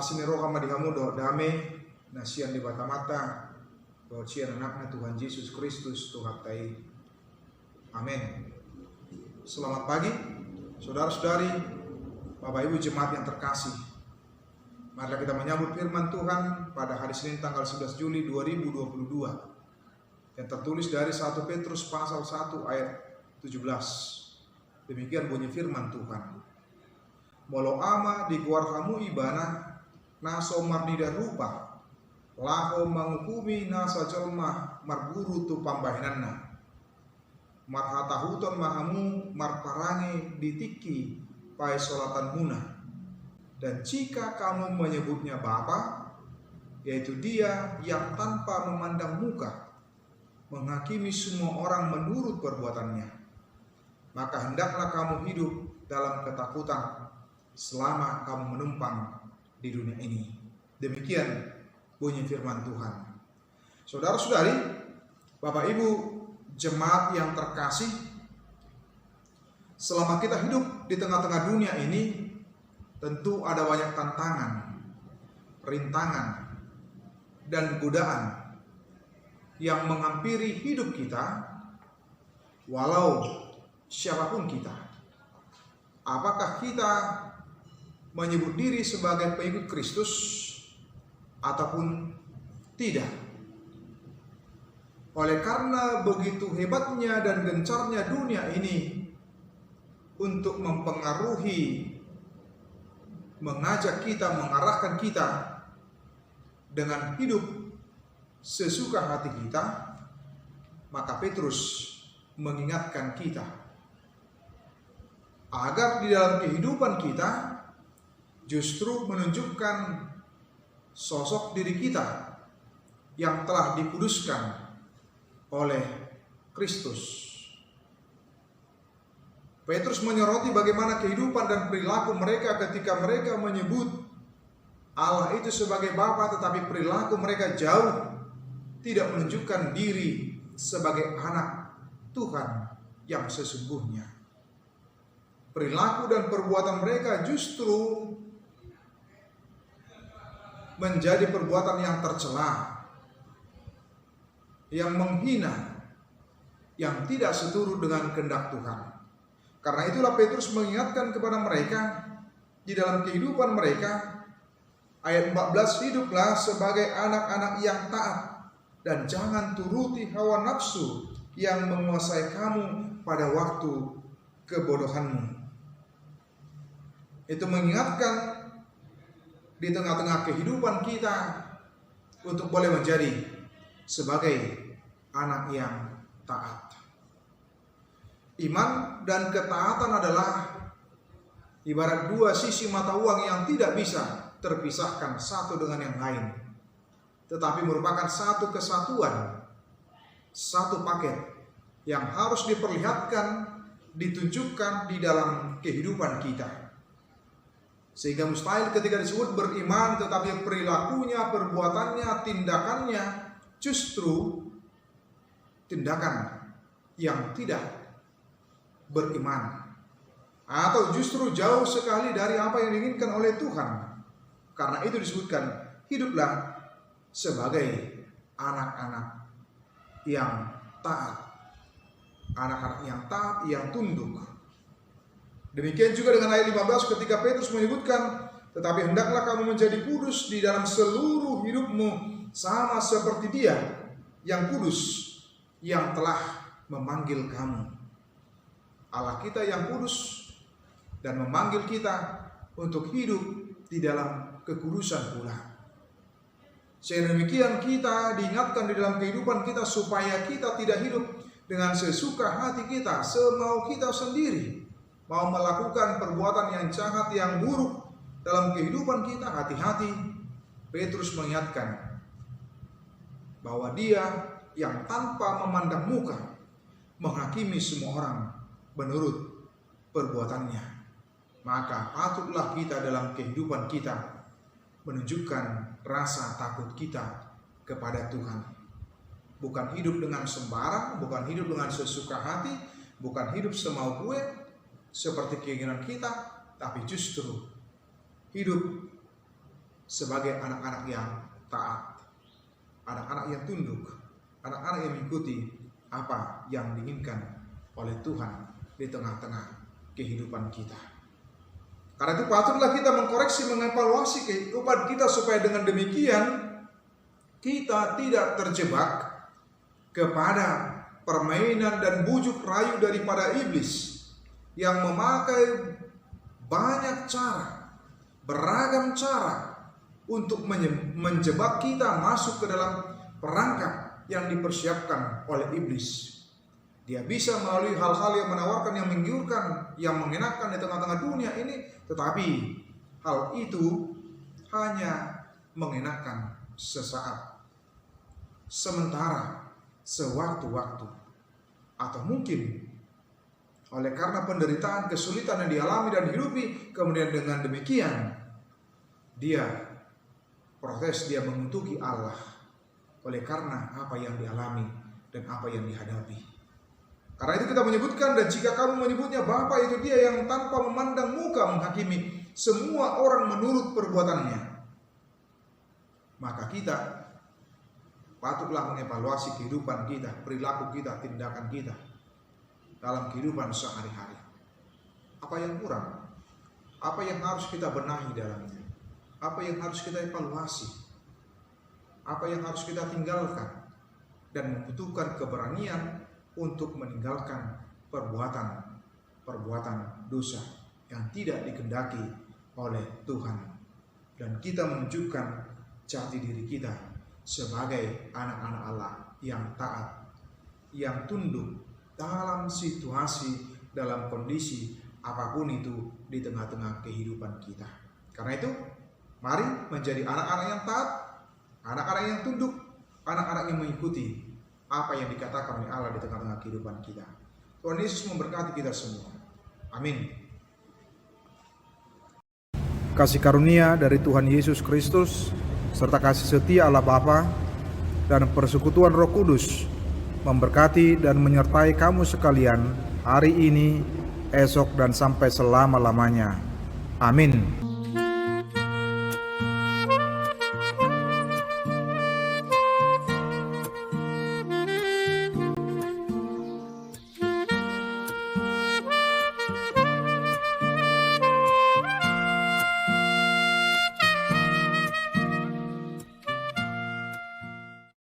Asini roha madihamu do dame nasian di mata-mata cian anaknya Tuhan Yesus Kristus Tuhan tai. Amin. Selamat pagi saudara-saudari, Bapak Ibu jemaat yang terkasih. Mari kita menyambut firman Tuhan pada hari Senin tanggal 11 Juli 2022 yang tertulis dari 1 Petrus pasal 1 ayat 17. Demikian bunyi firman Tuhan. Molo ama di guarhamu ibana naso mardida rupa laho menghukumi nasa jelma marburu tu pambahinanna marhatahuton mahamu marparangi ditiki pai solatan muna. Dan jika kamu menyebutnya Bapa, yaitu Dia yang tanpa memandang muka menghakimi semua orang menurut perbuatannya, maka hendaklah kamu hidup dalam ketakutan selama kamu menumpang di dunia ini. Demikian bunyi firman Tuhan. Saudara-saudari, Bapak Ibu jemaat yang terkasih, selama kita hidup di tengah-tengah dunia ini, tentu ada banyak tantangan, rintangan, dan godaan yang menghampiri hidup kita, walau siapapun kita. Apakah kita menyebut diri sebagai pengikut Kristus ataupun tidak? Oleh karena begitu hebatnya dan gencarnya dunia ini untuk mempengaruhi, mengajak kita, mengarahkan kita dengan hidup sesuka hati kita, maka Petrus mengingatkan kita agar di dalam kehidupan kita justru menunjukkan sosok diri kita yang telah dikuduskan oleh Kristus. Petrus menyoroti bagaimana kehidupan dan perilaku mereka ketika mereka menyebut Allah itu sebagai Bapa, tetapi perilaku mereka jauh tidak menunjukkan diri sebagai anak Tuhan yang sesungguhnya. Perilaku dan perbuatan mereka justru menjadi perbuatan yang tercela, yang menghina, yang tidak seturut dengan kehendak Tuhan. Karena itulah Petrus mengingatkan kepada mereka di dalam kehidupan mereka, ayat 14, hiduplah sebagai anak-anak yang taat dan jangan turuti hawa nafsu yang menguasai kamu pada waktu kebodohanmu. Itu mengingatkan di tengah-tengah kehidupan kita untuk boleh menjadi sebagai anak yang taat. Iman dan ketaatan adalah ibarat dua sisi mata uang yang tidak bisa terpisahkan satu dengan yang lain, tetapi merupakan satu kesatuan, satu paket yang harus diperlihatkan, ditunjukkan di dalam kehidupan kita. Sehingga mustahil ketika disebut beriman tetapi perilakunya, perbuatannya, tindakannya justru tindakan yang tidak beriman, atau justru jauh sekali dari apa yang diinginkan oleh Tuhan. Karena itu disebutkan hiduplah sebagai anak-anak yang taat, anak-anak yang taat, yang tunduk. Demikian juga dengan ayat 15 ketika Petrus menyebutkan, tetapi hendaklah kamu menjadi kudus di dalam seluruh hidupmu sama seperti Dia yang kudus yang telah memanggil kamu. Allah kita yang kudus dan memanggil kita untuk hidup di dalam kekudusan pula. Sehingga demikian kita diingatkan di dalam kehidupan kita supaya kita tidak hidup dengan sesuka hati kita, semau kita sendiri, mau melakukan perbuatan yang jahat, yang buruk dalam kehidupan kita. Hati-hati, Petrus mengingatkan bahwa Dia yang tanpa memandang muka menghakimi semua orang menurut perbuatannya. Maka patutlah kita dalam kehidupan kita menunjukkan rasa takut kita kepada Tuhan. Bukan hidup dengan sembarang, bukan hidup dengan sesuka hati, bukan hidup semau gue seperti keinginan kita, tapi justru hidup sebagai anak-anak yang taat, anak-anak yang tunduk, anak-anak yang mengikuti apa yang diinginkan oleh Tuhan di tengah-tengah kehidupan kita. Karena itu patutlah kita mengkoreksi, mengevaluasi kehidupan kita supaya dengan demikian kita tidak terjebak kepada permainan dan bujuk rayu daripada iblis yang memakai banyak cara, beragam cara untuk menjebak kita masuk ke dalam perangkap yang dipersiapkan oleh iblis. Dia bisa melalui hal-hal yang menawarkan, yang menggiurkan, yang mengenakan di tengah-tengah dunia ini, tetapi hal itu hanya mengenakan sesaat, sementara, sewaktu-waktu, atau mungkin oleh karena penderitaan, kesulitan yang dialami dan dihidupi, kemudian dengan demikian dia protes, dia mengutuki Allah oleh karena apa yang dialami dan apa yang dihadapi. Karena itu kita menyebutkan, dan jika kamu menyebutnya Bapa, itu Dia yang tanpa memandang muka menghakimi semua orang menurut perbuatannya. Maka kita patutlah mengevaluasi kehidupan kita, perilaku kita, tindakan kita dalam kehidupan sehari-hari. Apa yang kurang? Apa yang harus kita benahi dalamnya? Apa yang harus kita evaluasi? Apa yang harus kita tinggalkan? Dan membutuhkan keberanian untuk meninggalkan perbuatan dosa yang tidak dikehendaki oleh Tuhan. Dan kita menunjukkan jati diri kita sebagai anak-anak Allah yang taat, yang tunduk dalam situasi, dalam kondisi apapun itu di tengah-tengah kehidupan kita. Karena itu, mari menjadi anak-anak yang taat, anak-anak yang tunduk, anak-anak yang mengikuti apa yang dikatakan oleh Allah di tengah-tengah kehidupan kita. Tuhan Yesus memberkati kita semua. Amin. Kasih karunia dari Tuhan Yesus Kristus serta kasih setia Allah Bapa dan persekutuan Roh Kudus memberkati dan menyertai kamu sekalian hari ini, esok, dan sampai selama-lamanya. Amin.